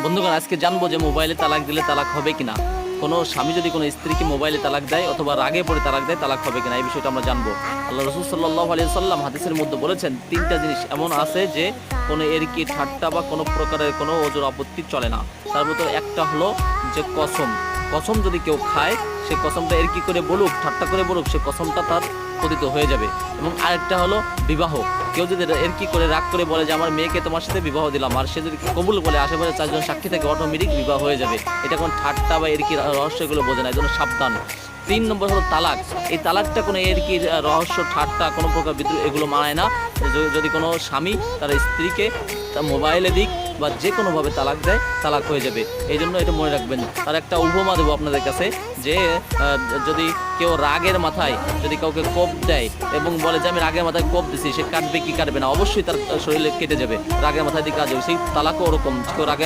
বন্ধুগণ, আজকে জানবো যে মোবাইলে তালাক দিলে তালাক হবে কিনা। কোনো স্বামী যদি কোনো স্ত্রীকে মোবাইলে তালাক দেয় অথবা রাগে পড়ে তালাক দেয়, তালাক হবে কিনা এই বিষয়টা আমরা জানবো। আল্লাহ রাসূল সাল্লাল্লাহু আলাইহি সাল্লাম হাদিসের মধ্যে বলেছেন, তিনটা জিনিস এমন আছে যে কোনো এরকি ঠাট্টা বা কোনো প্রকারের কোনো ওজর আপত্তি চলে না। তার মধ্যে একটা হলো যে কসম। কসম যদি কেউ খায়, সে কসমটা এরকি করে বলুক, ঠাট্টা করে বলুক, সে কসমটা তার পতিত হয়ে যাবে। এবং আরেকটা হলো বিবাহ। কেউ যদি এরকি করে রাগ করে বলে যে আমার মেয়েকে তোমার সাথে বিবাহ দিলাম, আর সে যদি কবুল বলে আশেপাশে চারজন সাক্ষী থেকে, অটোমেটিক বিবাহ হয়ে যাবে। এটা কোনো ঠাট্টা বা এরকি রহস্য এগুলো বোঝে না, এই জন্য সাবধান। 3 নম্বর হলো তালাক। এই তালাকটা কোনো এরকি রহস্য, ঠাট্টা, কোনো প্রকার বিদ্রোহ এগুলো মানায় না। যদি কোনো স্বামী তার স্ত্রীকে মোবাইলে দিক বা যে কোনোভাবে তালাক দেয়, তালাক হয়ে যাবে। এই জন্য এটা মনে রাখবেন। তার একটা উপমা দেবো আপনাদের কাছে, যে যদি কেউ রাগের মাথায় যদি কাউকে কোপ দেয় এবং বলে যে আমি রাগের মাথায় কোপ দিছি, সে কাটবে কি কাটবে না, অবশ্যই তার শরীরে কেটে যাবে, রাগের মাথায় দিয়ে কাজ হবে। সেই তালাকও ওরকম, কেউ রাগের